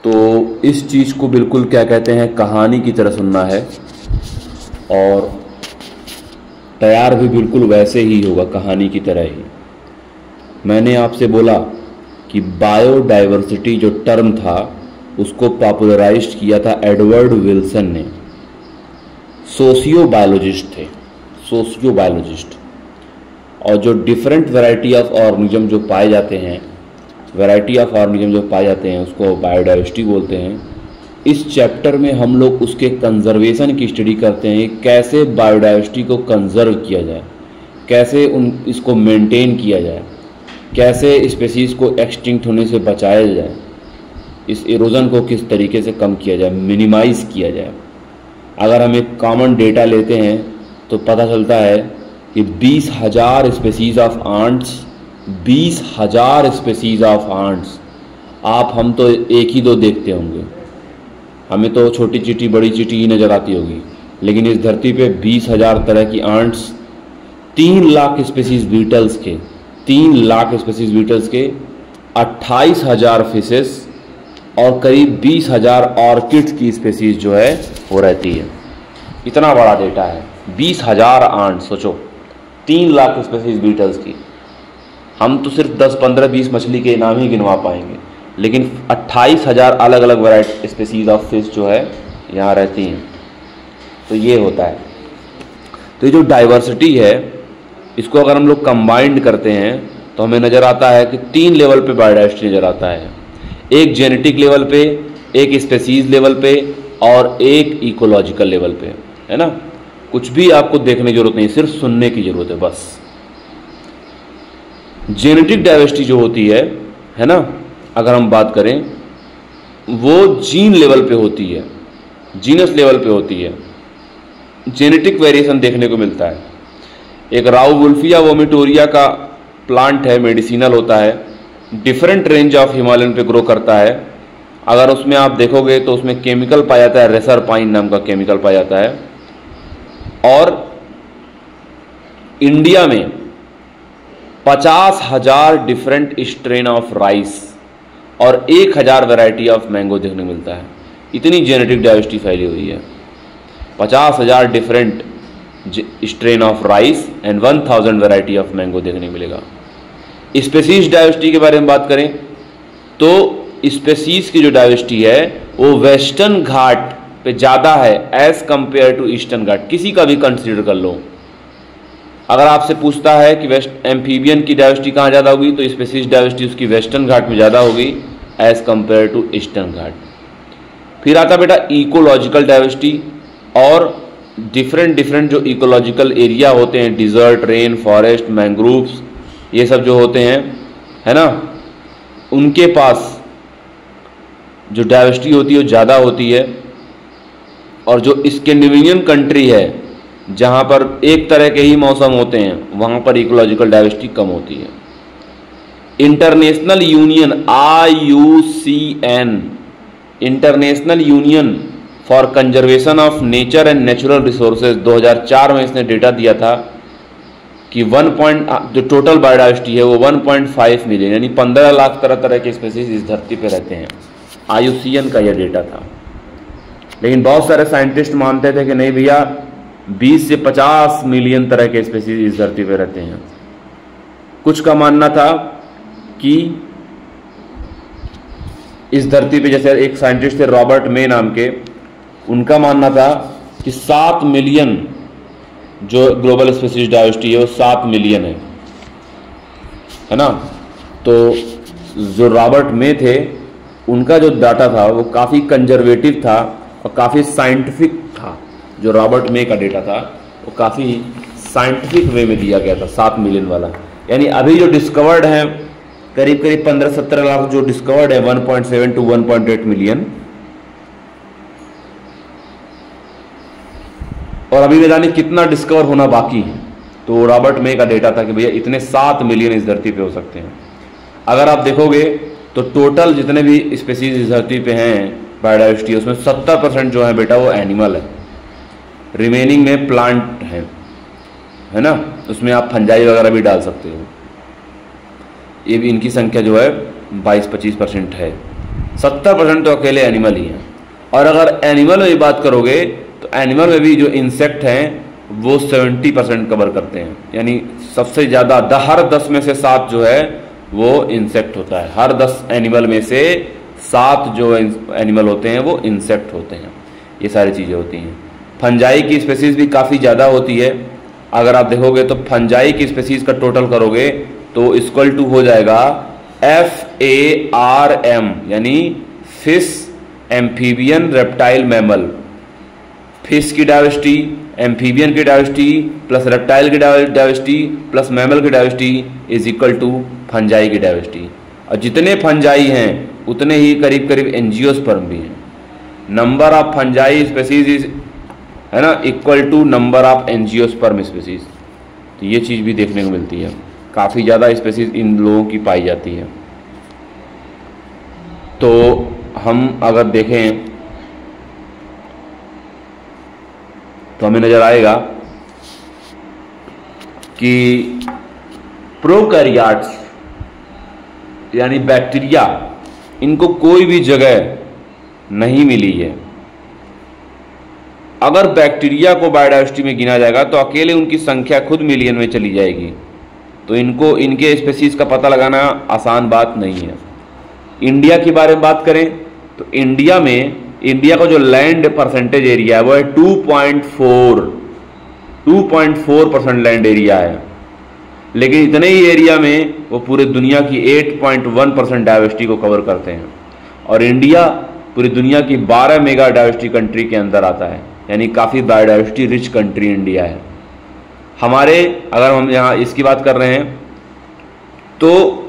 तो इस चीज़ को बिल्कुल क्या कहते हैं, कहानी की तरह सुनना है और तैयार भी बिल्कुल वैसे ही होगा, कहानी की तरह ही। मैंने आपसे बोला कि बायोडाइवर्सिटी जो टर्म था उसको पॉपुलराइज किया था एडवर्ड विल्सन ने। सोशियोबायोलॉजिस्ट थे, सोशियोबायोलॉजिस्ट। और जो डिफरेंट वैरायटी ऑफ ऑर्गेनिज्म जो पाए जाते हैं, वैरायटी ऑफ ऑर्गेनिज्म जो पाए जाते हैं उसको बायोडाइवर्सिटी बोलते हैं। इस चैप्टर में हम लोग उसके कंजर्वेशन की स्टडी करते हैं, कैसे बायोडाइवर्सिटी को कंजर्व किया जाए, कैसे इसको मेंटेन किया जाए, कैसे स्पीसीज को एक्सटिंक्ट होने से बचाया जाए, इस इरोजन को किस तरीके से कम किया जाए, मिनिमाइज किया जाए। अगर हम एक कॉमन डेटा लेते हैं तो पता चलता है कि 20,000 species of ants, 20,000 species of ants. हम तो एक ही दो देखते होंगे, हमें तो छोटी चींटी बड़ी चींटी ही नज़र आती होगी, लेकिन इस धरती पे 20,000 तरह की आंट्स, 3 लाख स्पीसीज बीटल्स के, 3 लाख स्पीसीज बीटल्स के, 28,000 फिशेस और करीब 20,000 ऑर्किड्स की स्पीसीज जो है वो रहती है। इतना बड़ा डेटा है, 20,000 आंट, सोचो 3 लाख स्पीसीज बीटल्स की। हम तो सिर्फ 10, 15, 20 मछली के नाम ही गिनवा पाएंगे, लेकिन 28,000 अलग अलग वैरायटी स्पीसीज ऑफ फिश जो है यहाँ रहती हैं। तो ये होता है। तो ये जो डाइवर्सिटी है इसको अगर हम लोग कंबाइंड करते हैं तो हमें नज़र आता है कि 3 लेवल पे बायोडाइवर्सिटी नज़र आता है। एक जेनेटिक लेवल पे, एक स्पीसीज लेवल पे और एक इकोलॉजिकल लेवल पे, है ना। कुछ भी आपको देखने की जरूरत नहीं, सिर्फ सुनने की जरूरत है बस। जेनेटिक डाइवर्सिटी जो होती है ना, अगर हम बात करें वो जीन लेवल पे होती है, जीनस लेवल पे होती है। जेनेटिक वेरिएशन देखने को मिलता है। एक राउवुल्फिया वोमिटोरिया का प्लांट है, मेडिसिनल होता है, डिफरेंट रेंज ऑफ हिमालयन पे ग्रो करता है। अगर उसमें आप देखोगे तो उसमें केमिकल पाया जाता है, रेसरपाइन नाम का केमिकल पाया जाता है। और इंडिया में 50,000 डिफरेंट स्ट्रेन ऑफ राइस और 1,000 वैरायटी ऑफ मैंगो देखने को मिलता है। इतनी जेनेटिक डाइवर्सिटी फैली हुई है। 50,000 different strain of rice and 1,000 variety of mango देखने को मिलेगा। स्पीसीज डाइवर्सिटी के बारे में बात करें तो स्पीसीज की जो डाइवर्सिटी है वो वेस्टर्न घाट पे ज़्यादा है एज कंपेयर टू ईस्टर्न घाट। किसी का भी कंसीडर कर लो, अगर आपसे पूछता है कि वेस्ट एम्फीबियन की डाइवर्सिटी कहाँ ज़्यादा होगी तो स्पीसीज डाइवर्सिटी उसकी वेस्टर्न घाट में ज़्यादा होगी एज कंपेयर टू ईस्टर्न घाट। फिर आता बेटा इकोलॉजिकल डाइवर्सिटी, और डिफरेंट जो इकोलॉजिकल एरिया होते हैं, डिजर्ट, रेन फॉरेस्ट, मैंग्रोव्स, ये सब जो होते हैं, है ना, उनके पास जो डाइवर्सिटी होती है वो ज़्यादा होती है। और जो स्कैंडिनेवियन कंट्री है जहाँ पर एक तरह के ही मौसम होते हैं वहाँ पर इकोलॉजिकल डाइवर्सिटी कम होती है। International union IUCN, international union for conservation of nature and natural resources, 2004 में इसने डेटा दिया था कि जो टोटल बायोडाइवर्सिटी है वो 1.5 मिलियन यानी 15 लाख तरह तरह के स्पीसीज इस धरती पे रहते हैं। IUCN का यह डेटा था। लेकिन बहुत सारे साइंटिस्ट मानते थे कि नहीं भैया 20 से 50 मिलियन तरह के स्पीसीज इस धरती पे रहते हैं। कुछ का मानना था कि इस धरती पे, जैसे एक साइंटिस्ट थे रॉबर्ट मे नाम के, उनका मानना था कि 7 मिलियन जो ग्लोबल स्पीसीज डाइवर्सिटी है वो 7 मिलियन है ना। तो जो रॉबर्ट मे थे उनका जो डाटा था वो काफ़ी कंजर्वेटिव था और काफ़ी साइंटिफिक था। जो रॉबर्ट मे का डेटा था वो काफ़ी साइंटिफिक वे में दिया गया था, 7 मिलियन वाला। यानी अभी जो डिस्कवर्ड है करीब 15-17 लाख जो डिस्कवर्ड है, 1.7 to 1.8 मिलियन, और अभी भी जाने कितना डिस्कवर होना बाकी है। तो रॉबर्ट मे का डेटा था कि भैया इतने 7 मिलियन इस धरती पे हो सकते हैं। अगर आप देखोगे तो टोटल जितने भी स्पीसीज इस धरती पे हैं बायोडाइवर्सिटी, उसमें 70% जो है बेटा वो एनिमल है, रिमेनिंग में प्लांट है ना। उसमें आप फंजाई वगैरह भी डाल सकते हो। ये भी इनकी संख्या जो है 22-25% है। 70% तो अकेले एनिमल ही हैं। और अगर एनिमल में बात करोगे तो एनिमल में भी जो इंसेक्ट हैं वो 70% कवर करते हैं, यानी सबसे ज़्यादा हर 10 में से 7 जो है वो इंसेक्ट होता है। हर 10 एनिमल में से 7 जो एनिमल होते हैं वो इंसेक्ट होते हैं। ये सारी चीज़ें होती हैं। फंजाई की स्पेसीज़ भी काफ़ी ज़्यादा होती है। अगर आप देखोगे तो फंजाई की स्पेसीज़ का टोटल करोगे तो इक्वल टू हो जाएगा FARM, यानी fish, amphibian, reptile, mammal. Fish की डाइवर्सिटी, एम्फीबियन की डाइवर्सिटी प्लस रेप्टाइल की डाइवर्सिटी प्लस मैमल की diversity is equal to fungi की डाइवर्सिटी। और जितने फंजाई हैं उतने ही करीब करीब एंजियोस्पर्म भी हैं। Number of fungi species is, है ना, equal to number of angiosperm species. तो ये चीज़ भी देखने को मिलती है, काफ़ी ज़्यादा स्पेसीज इन लोगों की पाई जाती है। तो हम अगर देखें तो हमें नजर आएगा कि प्रोकैरियोट्स यानी बैक्टीरिया, इनको कोई भी जगह नहीं मिली है। अगर बैक्टीरिया को बायोडाइवर्सिटी में गिना जाएगा तो अकेले उनकी संख्या खुद मिलियन में चली जाएगी। तो इनको, इनके स्पेसीज का पता लगाना आसान बात नहीं है। इंडिया के बारे में बात करें तो इंडिया का जो लैंड परसेंटेज एरिया है वो है 2.4% लैंड एरिया है। लेकिन इतने ही एरिया में वो पूरे दुनिया की 8.1% डाइवर्सिटी को कवर करते हैं। और इंडिया पूरी दुनिया की 12 मेगा डाइवर्सिटी कंट्री के अंदर आता है, यानी काफ़ी बायोडाइवर्सिटी रिच कंट्री इंडिया है। हमारे, अगर हम यहाँ इसकी बात कर रहे हैं तो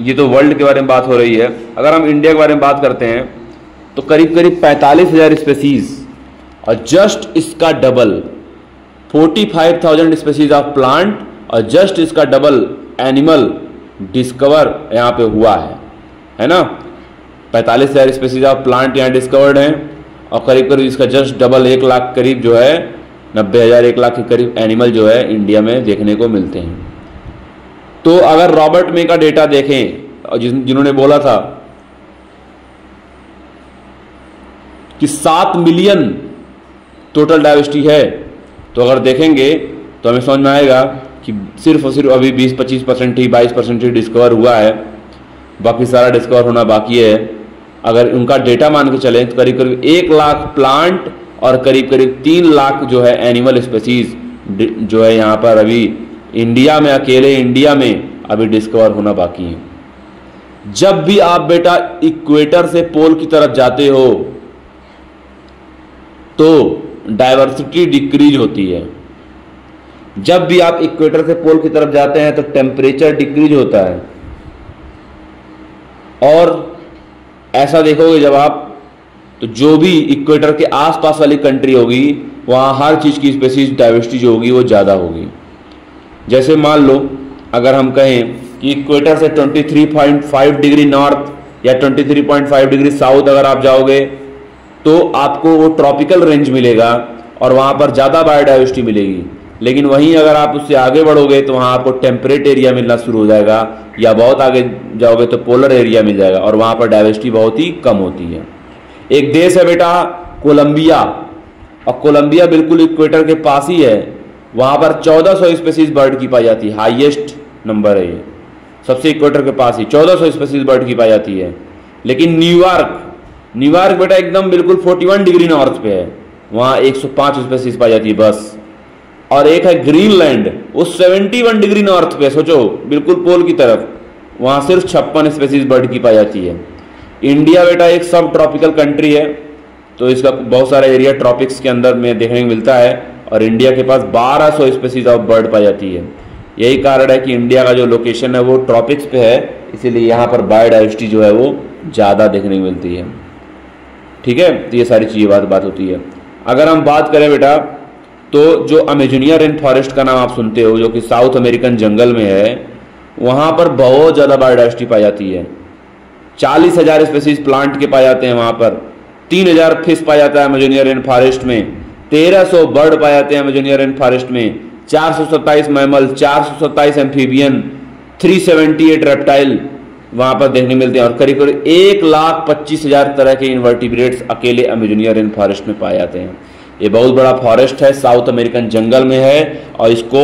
ये तो वर्ल्ड के बारे में बात हो रही है। अगर हम इंडिया के बारे में बात करते हैं तो करीब करीब 45,000 स्पेसीज, और जस्ट इसका डबल 45,000 स्पेसीज ऑफ प्लांट, और जस्ट इसका डबल एनिमल डिस्कवर यहाँ पे हुआ है ना। 45,000 स्पेसीज ऑफ प्लांट यहाँ डिस्कवर्ड हैं, और करीब करीब इसका जस्ट डबल 1 लाख करीब जो है, 90,000 1 लाख के करीब एनिमल जो है इंडिया में देखने को मिलते हैं। तो अगर रॉबर्ट मे का डेटा देखें, और जिन्होंने बोला था कि 7 मिलियन टोटल डाइवर्सिटी है, तो अगर देखेंगे तो हमें समझ में आएगा कि सिर्फ और सिर्फ अभी 20-25% ही, 22% ही डिस्कवर हुआ है, बाकी सारा डिस्कवर होना बाकी है। अगर उनका डेटा मान के चलें तो करीब करीब 1 लाख प्लांट और करीब करीब 3 लाख जो है एनिमल स्पेसीज जो है यहाँ पर अभी इंडिया में, अकेले इंडिया में अभी डिस्कवर होना बाकी है। जब भी आप बेटा इक्वेटर से पोल की तरफ जाते हो तो डाइवर्सिटी डिक्रीज होती है। जब भी आप इक्वेटर से पोल की तरफ जाते हैं तो टेम्परेचर डिक्रीज होता है। और ऐसा देखोगे जब आप, तो जो भी इक्वेटर के आसपास वाली कंट्री होगी वहां हर चीज की स्पेसीज डाइवर्सिटी जो होगी वो ज्यादा होगी। जैसे मान लो अगर हम कहें कि इक्वेटर से 23.5 डिग्री नॉर्थ या 23.5 डिग्री साउथ अगर आप जाओगे तो आपको वो ट्रॉपिकल रेंज मिलेगा और वहाँ पर ज़्यादा बायोडाइवर्सिटी मिलेगी। लेकिन वहीं अगर आप उससे आगे बढ़ोगे तो वहाँ आपको टेम्परेट एरिया मिलना शुरू हो जाएगा, या बहुत आगे जाओगे तो पोलर एरिया मिल जाएगा और वहाँ पर डाइवर्सिटी बहुत ही कम होती है। एक देश है बेटा कोलंबिया, और कोलंबिया बिल्कुल इक्वेटर के पास ही है। वहाँ पर 1400 स्पेसीज बर्ड की पाई जाती है, हाईएस्ट नंबर है ये, सबसे इक्वेटर के पास ही 1400 स्पेसीज बर्ड की पाई जाती है। लेकिन न्यूयॉर्क बेटा एकदम बिल्कुल 41 डिग्री नॉर्थ पे है, वहाँ 105 स्पेसीज पाई जाती है बस। और एक है ग्रीनलैंड, वो 71 डिग्री नॉर्थ पे, सोचो बिल्कुल पोल की तरफ, वहाँ सिर्फ 56 स्पेसीज बर्ड की पाई जाती है। इंडिया बेटा एक सब ट्रॉपिकल कंट्री है, तो इसका बहुत सारा एरिया ट्रॉपिक्स के अंदर में देखने को मिलता है, और इंडिया के पास 1200 स्पेसीज ऑफ बर्ड पाई जाती है। यही कारण है कि इंडिया का जो लोकेशन है वो ट्रॉपिक्स पे है, इसीलिए यहाँ पर बायोडाइवर्सिटी जो है वो ज़्यादा देखने को मिलती है। ठीक है, तो ये सारी चीज़ें बात होती है। अगर हम बात करें बेटा तो जो अमेजोनिया रेन फॉरेस्ट का नाम आप सुनते हो, जो कि साउथ अमेरिकन जंगल में है, वहाँ पर बहुत ज़्यादा बायोडाइवर्सिटी पाई जाती है। 40,000 स्पेसीज प्लांट के पाए जाते हैं वहाँ पर, 3,000 फिश पाया जाता है अमेजोनिया रेन फॉरेस्ट में, 1300 बर्ड पाए जाते हैं अमेजोनिया रेन फॉरेस्ट में, 427 मैमल, 427 एम्फीबियन, 378 रेप्टाइल, वहां पर देखने मिलते हैं और करीब करीब 1,25,000 तरह के इनवर्टिब्रेट्स अकेले अमेजोनिया रेन फॉरेस्ट में पाए जाते हैं। ये बहुत बड़ा फॉरेस्ट है, साउथ अमेरिकन जंगल में है और इसको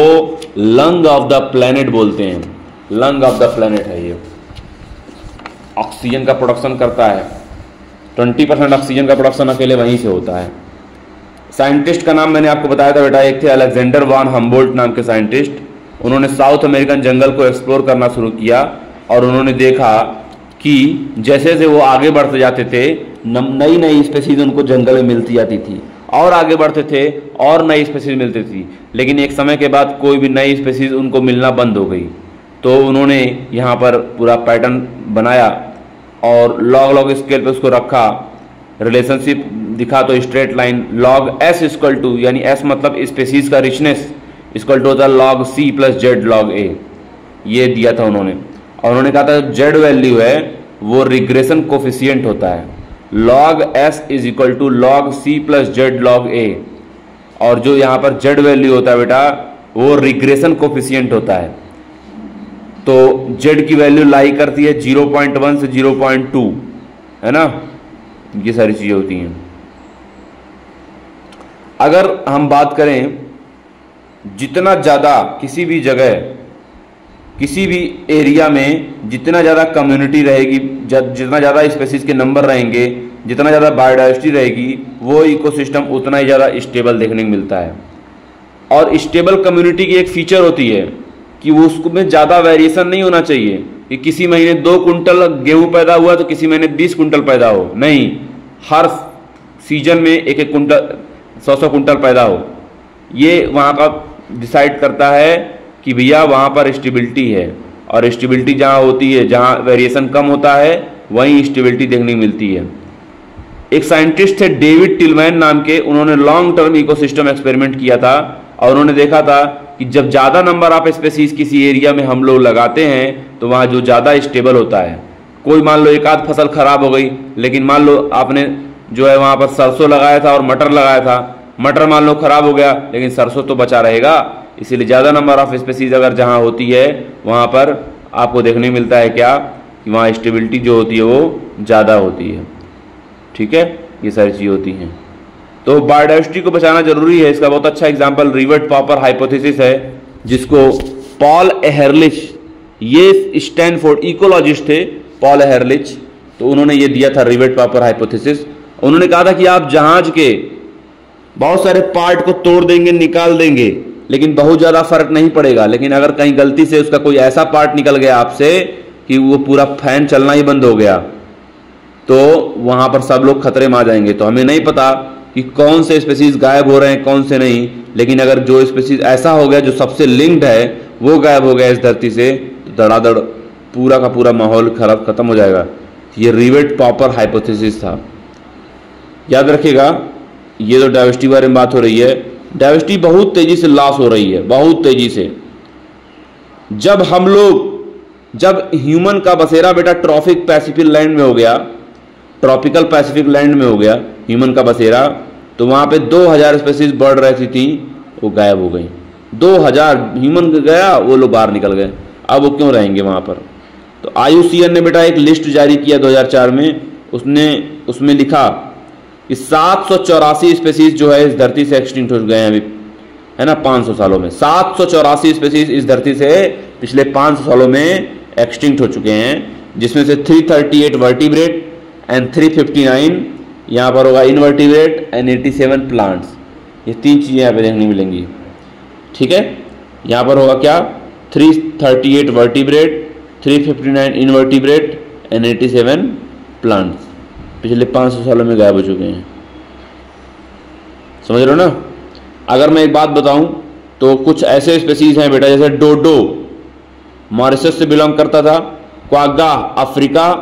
लंग ऑफ द प्लेनेट बोलते हैं। लंग ऑफ द प्लेनेट है ये। ऑक्सीजन का प्रोडक्शन करता है, 20% ऑक्सीजन का प्रोडक्शन अकेले वहीं से होता है। साइंटिस्ट का नाम मैंने आपको बताया था बेटा, एक थे अलेक्जेंडर वॉन हम्बोल्ट नाम के साइंटिस्ट। उन्होंने साउथ अमेरिकन जंगल को एक्सप्लोर करना शुरू किया और उन्होंने देखा कि जैसे जैसे वो आगे बढ़ते जाते थे नई नई स्पेसीज उनको जंगल में मिलती जाती थी, और आगे बढ़ते थे और नई स्पेसीज मिलती थी, लेकिन एक समय के बाद कोई भी नई स्पेसीज उनको मिलना बंद हो गई। तो उन्होंने यहाँ पर पूरा पैटर्न बनाया और लॉग स्केल पे उसको रखा, रिलेशनशिप दिखा तो straight line log S equal to, यानी एस मतलब स्पेसीज का रिचनेस इक्वल टू होता है log C plus Z log A, ये दिया था उन्होंने। और उन्होंने कहा था जेड वैल्यू है वो रिग्रेशन कोफिशिएंट होता है, log S is equal to log C plus Z log A, और जो यहाँ पर जेड वैल्यू होता है बेटा वो रिग्रेशन कोफिशिएंट होता है। तो जेड की वैल्यू लाई करती है 0.1 से 0.2, है ना, ये सारी चीजें होती हैं। अगर हम बात करें जितना ज़्यादा किसी भी जगह किसी भी एरिया में जितना ज़्यादा कम्युनिटी रहेगी, जितना ज़्यादा स्पेसीज के नंबर रहेंगे, जितना ज़्यादा बायोडाइवर्सिटी रहेगी, वो इकोसिस्टम उतना ही ज़्यादा स्टेबल देखने को मिलता है। और स्टेबल कम्युनिटी की एक फीचर होती है कि वो उसमें ज़्यादा वेरिएशन नहीं होना चाहिए कि किसी महीने 2 कुंटल गेहूँ पैदा हुआ तो किसी महीने 20 कुंटल पैदा हो, नहीं, हर सीजन में एक एक कुंटल 100 कुंटल पैदा हो। ये वहाँ का डिसाइड करता है कि भैया वहाँ पर स्टेबिलिटी है, और स्टेबिलिटी जहाँ होती है, जहाँ वेरिएशन कम होता है, वहीं स्टेबिलिटी देखने मिलती है। एक साइंटिस्ट थे डेविड टिलमैन नाम के, उन्होंने लॉन्ग टर्म इकोसिस्टम एक्सपेरिमेंट किया था और उन्होंने देखा था कि जब ज़्यादा नंबर ऑफ स्पेसीज किसी एरिया में हम लोग लगाते हैं तो वहाँ जो ज़्यादा स्टेबल होता है। कोई मान लो एक आध फसल खराब हो गई, लेकिन मान लो आपने जो है वहाँ पर सरसों लगाया था और मटर लगाया था, मटर मान लो खराब हो गया लेकिन सरसों तो बचा रहेगा। इसीलिए ज़्यादा नंबर ऑफ स्पेसीज अगर जहाँ होती है वहाँ पर आपको देखने मिलता है क्या कि वहाँ स्टेबिलिटी जो होती है वो ज़्यादा होती है। ठीक है, ये सारी चीज़ें होती हैं। तो बायोडाइवर्सिटी को बचाना जरूरी है। इसका बहुत अच्छा एग्जांपल रिवर्ट पॉपर हाइपोथेसिस है, जिसको पॉल एहरलिच, ये स्टैनफोर्ड इकोलॉजिस्ट थे पॉल एहरलिच, तो उन्होंने ये दिया था रिवर्ट पॉपर हाइपोथेसिस। उन्होंने कहा था कि आप जहाज के बहुत सारे पार्ट को तोड़ देंगे, निकाल देंगे, लेकिन बहुत ज़्यादा फर्क नहीं पड़ेगा, लेकिन अगर कहीं गलती से उसका कोई ऐसा पार्ट निकल गया आपसे कि वो पूरा फैन चलना ही बंद हो गया, तो वहाँ पर सब लोग खतरे में आ जाएंगे। तो हमें नहीं पता कि कौन से स्पेसीज गायब हो रहे हैं, कौन से नहीं, लेकिन अगर जो स्पेसीज ऐसा हो गया जो सबसे लिंक्ड है वो गायब हो गया इस धरती से, तो धड़ाधड़ पूरा का पूरा माहौल खराब खत्म हो जाएगा। ये रिवर्ट पॉपर हाइपोथेसिस था, याद रखिएगा। ये तो डाइवर्सिटी बारे में बात हो रही है। डाइवर्सिटी बहुत तेजी से लॉस हो रही है, बहुत तेजी से। जब ह्यूमन का बसेरा बेटा ट्रॉपिकल पैसिफिक लैंड में हो गया, ट्रॉपिकल पैसिफिक लैंड में हो गया ह्यूमन का बसेरा, तो वहाँ पे 2000 स्पेसीज बढ़ रही थी, वो गायब हो गई। 2000 ह्यूमन गया, वो लोग बाहर निकल गए। अब वो क्यों रहेंगे वहाँ पर? तो IUCN ने बेटा एक लिस्ट जारी किया 2004 में, उसमें लिखा कि 784 स्पेसीज जो है इस धरती से एक्सटिंक्ट हो गए हैं अभी, है ना, 500 सालों में। 784 स्पेसीज इस धरती से पिछले 500 सालों में एक्सटिंक्ट हो चुके हैं, जिसमें से 338 वर्टिब्रेट एंड 359 यहाँ पर होगा इनवर्टिब्रेट एंड 87 प्लांट्स। ये 3 चीज़ें यहाँ पे देखने मिलेंगी। ठीक है, यहाँ पर होगा क्या, 338 वर्टिब्रेट, 359 इनवर्टिब्रेट एंड 87 प्लांट्स पिछले 500 सालों में गायब हो चुके हैं। समझ रहे हो ना? अगर मैं एक बात बताऊं तो कुछ ऐसे स्पेसीज हैं बेटा, जैसे डोडो मॉरिशस से बिलोंग करता था, क्वागा अफ्रीका,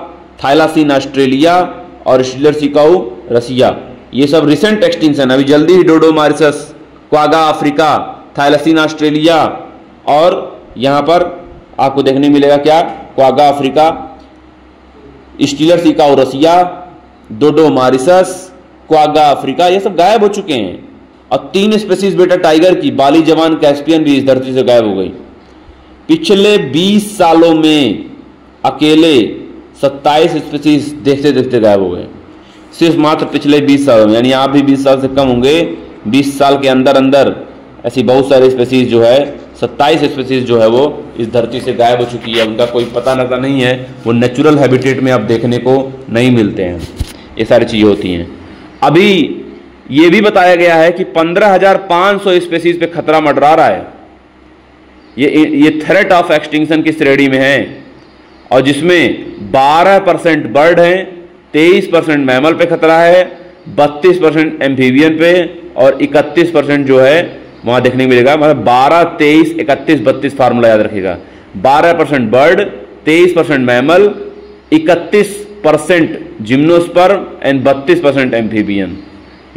थाइलासीन ऑस्ट्रेलिया और स्टीलर सिकाऊ रसिया, ये सब रिसेंट एक्सटिंक्शन। अभी जल्दी ही dodo Mauritius, quagga Africa, thylacine Australia, और यहाँ पर आपको देखने मिलेगा क्या, quagga Africa, Steller sea cow Russia, dodo Mauritius, quagga Africa, ये सब गायब हो चुके हैं। और 3 स्पेसीज बेटा टाइगर की, बाली जवान कैस्पियन भी इस धरती से गायब हो गई। पिछले 20 सालों में अकेले 27 स्पीसीज देखते देखते गायब हो गए, सिर्फ मात्र पिछले 20 सालों में। यानी आप भी 20 साल से कम होंगे, 20 साल के अंदर अंदर ऐसी बहुत सारी स्पीसीज जो है, 27 स्पीसीज जो है वो इस धरती से गायब हो चुकी है। उनका कोई पता नता नहीं है, वो नेचुरल हैबिटेट में अब देखने को नहीं मिलते हैं। ये सारी चीज़ें होती हैं। अभी ये भी बताया गया है कि 15,500 स्पीसीज पे खतरा मंडरा रहा है। ये थ्रेट ऑफ एक्सटिंक्शन की श्रेणी में है, और जिसमें 12% बर्ड हैं, 23% मैमल पे खतरा है, 32% एम्फीबियन पे, और 31% जो है वहाँ देखने को मिलेगा। मतलब 12, 23, 31, 32 फार्मूला याद रखिएगा। 12% bird, 23% mammal, 31% gymnosperm and 32% amphibian.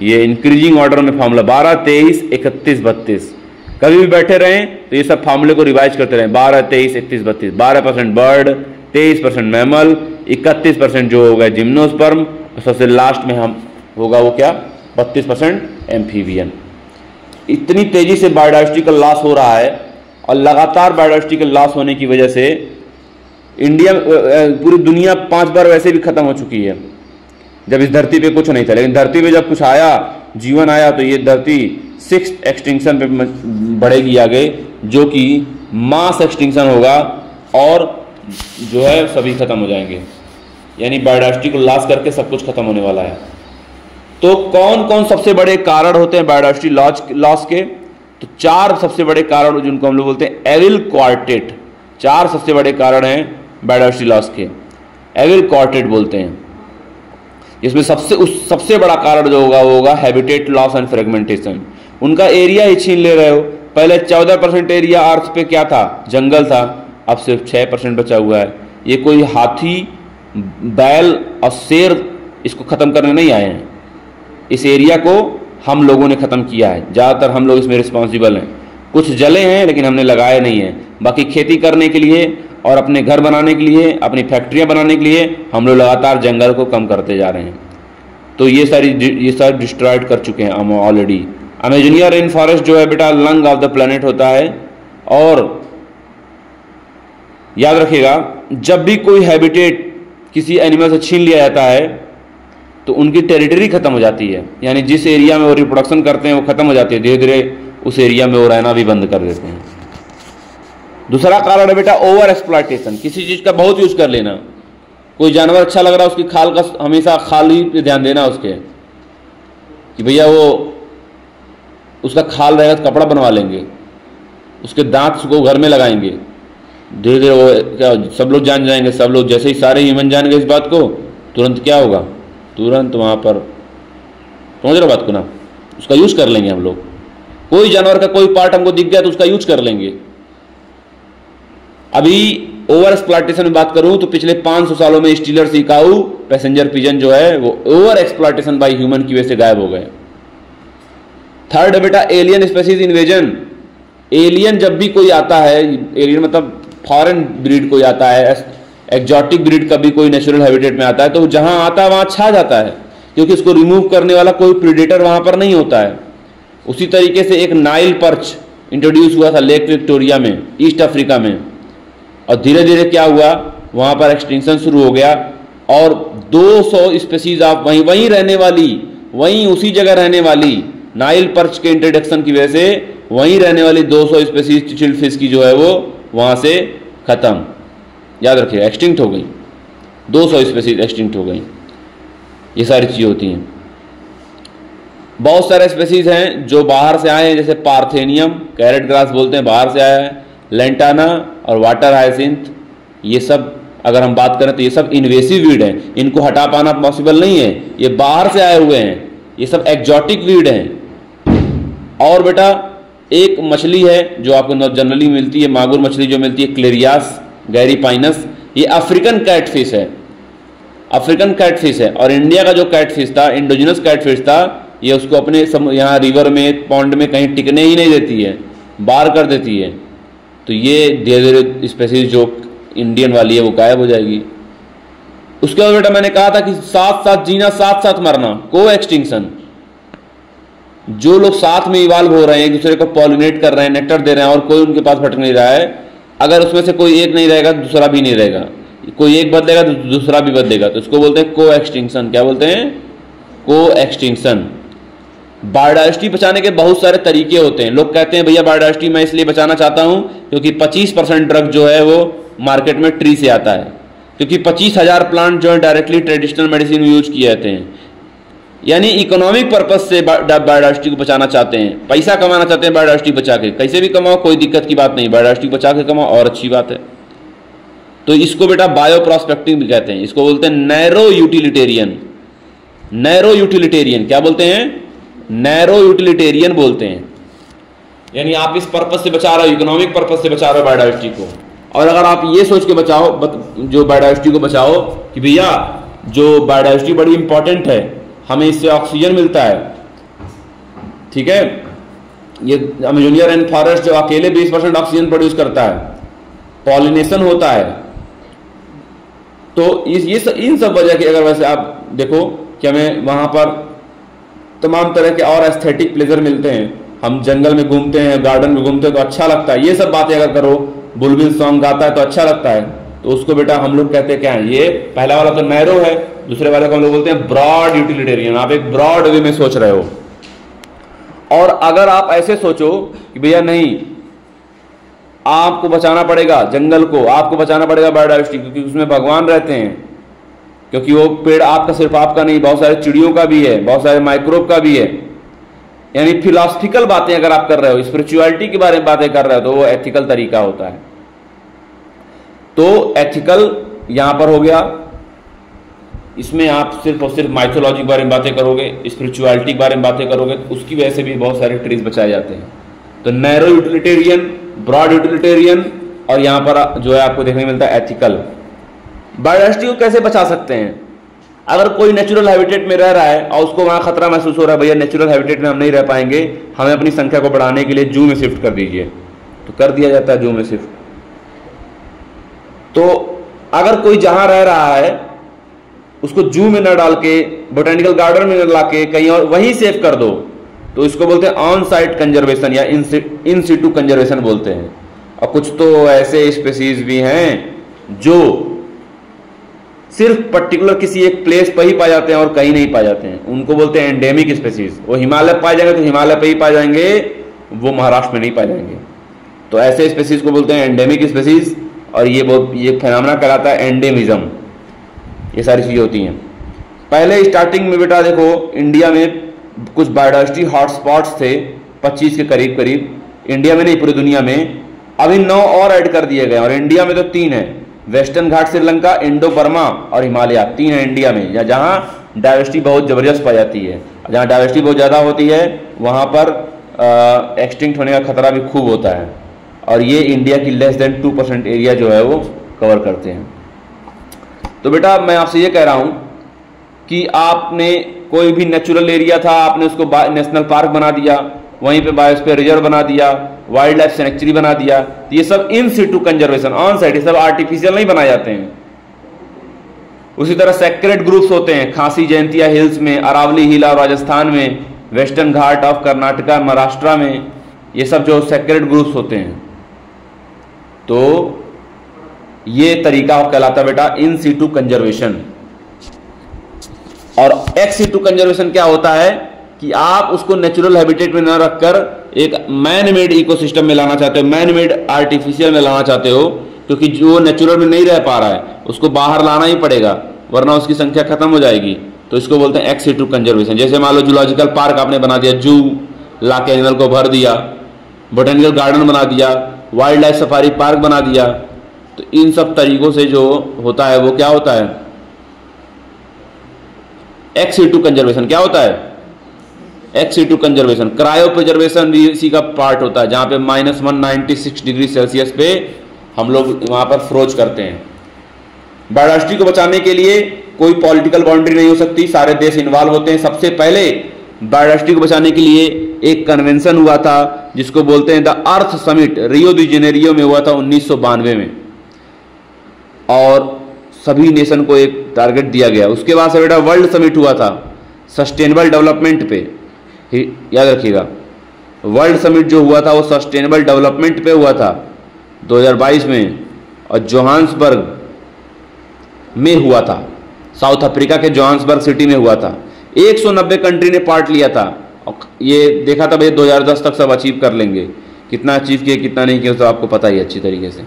ये इंक्रीजिंग ऑर्डर में फार्मूला 12, 23, 31, 32। कभी भी बैठे रहें तो ये सब फार्मूले को रिवाइज करते रहें। 12, 23, 31, 32। 12% बर्ड, 23% मैमल, 31% जो होगा जिम्नोस्पर्म, और सबसे लास्ट में हम होगा वो क्या, 32% एम्फीबियन। इतनी तेजी से बायोडाइवर्सिटी का लॉस हो रहा है, और लगातार बायोडाइवर्सिटी के लॉस होने की वजह से इंडिया, पूरी दुनिया 5 बार वैसे भी खत्म हो चुकी है जब इस धरती पे कुछ नहीं था। लेकिन धरती पे जब कुछ आया, जीवन आया, तो ये धरती 6th एक्सटिंक्शन पे बढ़ेगी आगे, जो कि मास एक्सटिंक्शन होगा, और जो है सभी खत्म हो जाएंगे। यानी बायोडाइवर्सिटी को लॉस करके सब कुछ खत्म होने वाला है। तो कौन कौन सबसे बड़े कारण होते हैं बायोडाइवर्सिटी लॉस के? तो 4 सबसे बड़े कारण जिनको हम लोग बोलते हैं एविल क्वार्टेट। 4 सबसे बड़े कारण हैं बायोडाइवर्सिटी लॉस के, एविल क्वार्टेट बोलते हैं। इसमें सबसे बड़ा कारण जो होगा वो होगा हैबिटेट लॉस एंड फ्रेगमेंटेशन। उनका एरिया ही छीन ले रहे हो। पहले 14% एरिया अर्थ पे क्या था, जंगल था, अब सिर्फ 6% बचा हुआ है। ये कोई हाथी, बैल और शेर इसको ख़त्म करने नहीं आए हैं। इस एरिया को हम लोगों ने ख़त्म किया है, ज़्यादातर हम लोग इसमें रिस्पॉन्सिबल हैं। कुछ जले हैं लेकिन हमने लगाए नहीं हैं। बाकी खेती करने के लिए और अपने घर बनाने के लिए, अपनी फैक्ट्रियाँ बनाने के लिए हम लोग लगातार जंगल को कम करते जा रहे हैं। तो ये सारी डिस्ट्रॉयड कर चुके हैं हम ऑलरेडी। अमेजोनिया रेन फॉरेस्ट जो है बेटा लंग ऑफ द प्लेनेट होता है। और याद रखिएगा, जब भी कोई हैबिटेट किसी एनिमल से छीन लिया जाता है तो उनकी टेरिटरी खत्म हो जाती है। यानी जिस एरिया में वो रिप्रोडक्शन करते हैं वो खत्म हो जाती है, धीरे धीरे उस एरिया में वो रहना भी बंद कर देते हैं। दूसरा कारण है बेटा ओवर एक्सप्लॉयटेशन, किसी चीज़ का बहुत यूज कर लेना। कोई जानवर अच्छा लग रहा है, उसकी खाल का हमेशा खाल ही पे ध्यान देना उसके, कि भैया वो उसका खाल रहेगा तो कपड़ा बनवा लेंगे, उसके दांत उसको घर में लगाएंगे। धीरे धीरे वो क्या, सब लोग जान जाएंगे। सब लोग जैसे ही सारे ह्यूमन जान गए इस बात को, तुरंत क्या होगा, तुरंत वहाँ पर, समझ रहे हो बात को ना, उसका यूज कर लेंगे हम लोग। कोई जानवर का कोई पार्ट हमको दिख गया तो उसका यूज कर लेंगे। अभी ओवर एक्सप्लॉयटेशन में बात करूं तो पिछले 500 सालों में स्टीलर सिकाऊ, पैसेंजर पिजन जो है वो ओवर एक्सप्लॉयटेशन बाय ह्यूमन की वजह से गायब हो गए। थर्ड है बेटा एलियन स्पेसीज इन्वेजन। एलियन जब भी कोई आता है, एलियन मतलब फॉरेन ब्रीड कोई आता है, एक्जॉटिक ब्रीड का भी कोई नेचुरल हैबिटेट में आता है, तो जहां आता है वहां छा जाता है, क्योंकि उसको रिमूव करने वाला कोई प्रीडेटर वहां पर नहीं होता है। उसी तरीके से एक नाइल पर्च इंट्रोड्यूस हुआ था लेक विक्टोरिया में, ईस्ट अफ्रीका में, और धीरे धीरे क्या हुआ, वहां पर एक्सटिंक्शन शुरू हो गया, और 200 स्पेसीज ऑफ वहीं रहने वाली, वहीं उसी जगह रहने वाली, नाइल पर्च के इंट्रोडक्शन की वजह से वहीं रहने वाली 200 स्पेसीज चिचिल्ड फिश की जो है वो वहां से खत्म, याद रखिए, एक्सटिंक्ट हो गई। 200 स्पेसीज एक्सटिंक्ट हो गई। ये सारी चीज़ें होती हैं। बहुत सारे स्पेसीज हैं जो बाहर से आए हैं, जैसे पार्थेनियम, कैरेट ग्रास बोलते हैं, बाहर से आया है, लेंटाना और वाटर हाइसिंथ। ये सब अगर हम बात करें तो ये सब इन्वेसिव वीड हैं, इनको हटा पाना पॉसिबल नहीं है, ये बाहर से आए हुए हैं, ये सब एक्जॉटिक वीड हैं। और बेटा एक मछली है जो आपको जनरली मिलती है, मागुर मछली जो मिलती है, क्लेरियास गैरीपाइनस, ये अफ्रीकन कैटफिश है, अफ्रीकन कैटफिश है। और इंडिया का जो कैटफिश था, इंडोजिनस कैटफिश था, ये उसको अपने यहाँ रिवर में, पॉन्ड में कहीं टिकने ही नहीं देती है, बाहर कर देती है। तो ये धीरे धीरे स्पेसीज जो इंडियन वाली है वो गायब हो जाएगी। उसके बाद बेटा मैंने कहा था कि साथ साथ जीना, साथ साथ मरना, को एक्सटिंक्शन। जो लोग साथ में इवाल्व हो रहे हैं, एक दूसरे को पॉलिनेट कर रहे हैं, नेक्टर दे रहे हैं, और कोई उनके पास भटक नहीं रहा है, अगर उसमें से कोई एक नहीं रहेगा दूसरा भी नहीं रहेगा। कोई एक बदलेगा तो दूसरा भी बदलेगा, तो इसको बोलते हैं को एक्सटिंक्शन। क्या बोलते हैं? को एक्सटिंक्शन। बायोडाइवर्सिटी बचाने के बहुत सारे तरीके होते हैं। लोग कहते हैं भैया बायोडाइवर्सिटी मैं इसलिए बचाना चाहता हूं क्योंकि 25% ड्रग जो है वो मार्केट में ट्री से आता है, क्योंकि 25,000 प्लांट जो है डायरेक्टली ट्रेडिशनल मेडिसिन यूज किए जाते हैं। यानी इकोनॉमिक पर्पज से बायोडाइवर्सिटी को बचाना चाहते हैं, पैसा कमाना चाहते हैं बायोडाइवर्सिटी बचा के। कैसे भी कमाओ, कोई दिक्कत की बात नहीं, बायोडाइवर्सिटी बचा के कमाओ और अच्छी बात है। तो इसको बेटा बायो प्रॉस्पेक्टिंग भी कहते हैं। इसको बोलते हैं नैरो यूटिलिटेरियन। नैरो यूटिलिटेरियन क्या बोलते हैं? नैरो यूटिलिटेरियन बोलते हैं। यानी आप इस पर्पज से बचा रहे हो, इकोनॉमिक पर्पज से बचा रहे हो बायोडाइवर्सिटी को। और अगर आप ये सोच के बचाओ, जो बायोडाइवर्सिटी को बचाओ कि भैया जो बायोडाइवर्सिटी बड़ी इंपॉर्टेंट है, हमें इससे ऑक्सीजन मिलता है, ठीक है, ये अमेजोनिया रेन फॉरेस्ट जो अकेले 20% ऑक्सीजन प्रोड्यूस करता है, पॉलिनेशन होता है। तो इन सब वजह की अगर वैसे आप देखो कि हमें वहां पर तमाम तरह के और एस्थेटिक प्लेजर मिलते हैं, हम जंगल में घूमते हैं, गार्डन में घूमते हैं तो अच्छा लगता है, ये सब बातें अगर करो, बुलबुल सॉन्ग गाता है तो अच्छा लगता है, तो उसको बेटा हम लोग कहते हैं क्या है? ये पहला वाला तो नैरो है, दूसरे वाले को हम लोग बोलते हैं ब्रॉड यूटिलिटेरियन। आप एक ब्रॉड वे में सोच रहे हो। और अगर आप ऐसे सोचो कि भैया नहीं, आपको बचाना पड़ेगा जंगल को, आपको बचाना पड़ेगा बायोडाइवर्सिटी, क्योंकि उसमें भगवान रहते हैं, क्योंकि वो पेड़ आपका सिर्फ आपका नहीं, बहुत सारे चिड़ियों का भी है, बहुत सारे माइक्रोब का भी है। यानी फिलॉसफिकल बातें अगर आप कर रहे हो, स्पिरिचुअलिटी के बारे में बातें कर रहे हो, तो वो एथिकल तरीका होता है। तो एथिकल यहां पर हो गया, इसमें आप सिर्फ और सिर्फ माइथोलॉजी के बारे में बातें करोगे, स्पिरिचुअलिटी के बारे में बातें करोगे, तो उसकी वजह से भी बहुत सारे ट्रीज बचाए जाते हैं। तो नैरो यूटिलिटेरियन, ब्रॉड यूटिलिटेरियन, और यहां पर जो है आपको देखने मिलता है एथिकल। बायोडाइवर्सिटी को कैसे बचा सकते हैं? अगर कोई नेचुरल हैबिटेट में रह रहा है और उसको वहां खतरा महसूस हो रहा है, भैया नेचुरल हैबिटेट में हम नहीं रह पाएंगे, हमें अपनी संख्या को बढ़ाने के लिए जू में शिफ्ट कर दीजिए, तो कर दिया जाता है जू में शिफ्ट। तो अगर कोई जहां रह रहा है उसको जू में न डाल के, बोटेनिकल गार्डन में न ला के कहीं और वहीं सेव कर दो, तो इसको बोलते हैं ऑन साइट कंजर्वेशन या इन सिटू कंजर्वेशन बोलते हैं। और कुछ तो ऐसे स्पीसीज भी हैं जो सिर्फ पर्टिकुलर किसी एक प्लेस पर ही पाए जाते हैं और कहीं नहीं पाए जाते हैं, उनको बोलते हैं एंडेमिक स्पीसीज। वो हिमालय पाए जाएंगे तो हिमालय पे ही पाए जाएंगे, वो महाराष्ट्र में नहीं पाए जाएंगे। तो ऐसे स्पीसीज को बोलते हैं एंडेमिक स्पीसीज, और ये फेनोमेना कहलाता है एंडेमिज्म। ये सारी चीजें होती हैं। पहले स्टार्टिंग में बेटा देखो, इंडिया में कुछ बायोडाइवर्सिटी हॉटस्पॉट्स थे 25 के करीब करीब, इंडिया में नहीं पूरी दुनिया में। अभी 9 और ऐड कर दिए गए, और इंडिया में तो 3 है, वेस्टर्न घाट श्रीलंका, इंडो बर्मा और हिमालय, 3 है इंडिया में, या जहाँ डाइवर्सिटी बहुत जबरदस्त पाई जाती है। जहाँ डाइवर्सिटी बहुत ज़्यादा होती है वहाँ पर एक्सटिंक्ट होने का खतरा भी खूब होता है, और ये इंडिया की लेस देन 2% एरिया जो है वो कवर करते हैं। तो बेटा मैं आपसे ये कह रहा हूँ कि आपने कोई भी नेचुरल एरिया था, आपने उसको नेशनल पार्क बना दिया, वहीं पे बायोस्फीयर रिजर्व बना दिया, वाइल्ड लाइफ सेंचुरी बना दिया, तो ये सब इन सिटू कंजर्वेशन, ऑन साइट, ये सब आर्टिफिशियल नहीं बनाए जाते हैं। उसी तरह सेक्रेड ग्रुप्स होते हैं, खासी जयंतिया हिल्स में, अरावली हिल और राजस्थान में, western Ghat of Karnataka Maharashtra में, ये सब जो सेक्रेड ग्रुप्स होते हैं। तो ये तरीका कहलाता बेटा इन सिटू कंजर्वेशन। और एक्स सिटू कंजर्वेशन क्या होता है कि आप उसको नेचुरल हैबिटेट में न रखकर एक मैन मेड इकोसिस्टम में लाना चाहते हो, मैन मेड आर्टिफिशियल में लाना चाहते हो, क्योंकि जो नेचुरल में नहीं रह पा रहा है उसको बाहर लाना ही पड़ेगा, वरना उसकी संख्या खत्म हो जाएगी। तो इसको बोलते हैं एक्स सिटू कंजर्वेशन। जैसे मान लो जूलॉजिकल पार्क आपने बना दिया, जू ला के एनिमल को भर दिया, बोटेनिकल गार्डन बना दिया, वाइल्ड लाइफ सफारी पार्क बना दिया। तो इन सब तरीकों से जो होता है वो क्या होता है? Ex situ conservation. क्या होता है ex situ conservation? Cryo preservation भी इसी का पार्ट होता है, जहां पे -196 डिग्री सेल्सियस पे हम लोग वहां पर फ्रोज करते हैं। बायोडाइवर्सिटी को बचाने के लिए कोई पॉलिटिकल बाउंड्री नहीं हो सकती, सारे देश इन्वॉल्व होते हैं। सबसे पहले बायोडाइवर्सिटी को बचाने के लिए एक कन्वेंशन हुआ था जिसको बोलते हैं the earth summit, Rio de Janeiro में हुआ था 1992 में, और सभी नेशन को एक टारगेट दिया गया। उसके बाद से बेटा वर्ल्ड समिट हुआ था सस्टेनेबल डेवलपमेंट पे, याद रखिएगा, वर्ल्ड समिट जो हुआ था वो सस्टेनेबल डेवलपमेंट पे हुआ था 2022 में, और जोहान्सबर्ग में हुआ था, साउथ अफ्रीका के जोहान्सबर्ग सिटी में हुआ था। 190 कंट्री ने पार्ट लिया था और ये देखा था भाई 2010 तक सब अचीव कर लेंगे। कितना अचीव किया कितना नहीं किया तो आपको पता ही अच्छी तरीके से।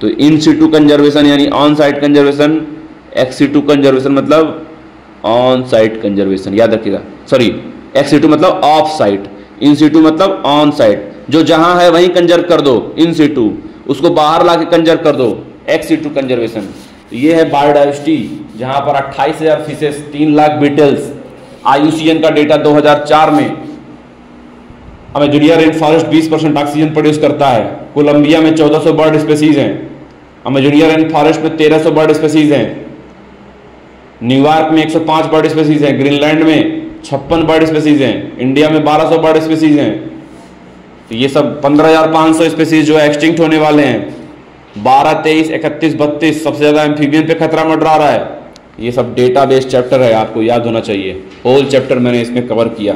तो इन सिटू कंजर्वेशन यानी on site conservation, ex situ conservation मतलब ऑन साइट कंजर्वेशन, याद रखिएगा। सॉरी, एक्स सिटू मतलब ऑफ साइट, इन सिटू मतलब ऑन साइट। जो जहां है वहीं कंजर्व कर दो इन सिटू, उसको बाहर ला के कंजर्व कर दो एक्स सिटू कंजर्वेशन। तो ये है बायोडाइवर्सिटी, जहां पर 28,000 फिशेस, 3 लाख बीटल्स। IUCN का डेटा 2004 में Amazonia rain forest 20% oxygen produce करता है। कोलंबिया में 1400 बर्ड स्पेसीज हैं, अमेजोनिया रेन फॉरेस्ट में 1300 बर्ड स्पेसीज हैं, न्यूयॉर्क में 105 बर्ड स्पेसीज हैं, ग्रीनलैंड में 56 बर्ड स्पेसीज हैं, इंडिया में 1200 बर्ड स्पेसीज हैं। तो ये सब 15,500 स्पेसीज जो है एक्सटिंक्ट होने वाले हैं। 12, 23, 31, 32 सबसे ज्यादा एम्फीबियन पे खतरा मंडरा रहा है। ये सब डेटाबेस चैप्टर है, आपको याद होना चाहिए। होल चैप्टर मैंने इसमें कवर किया।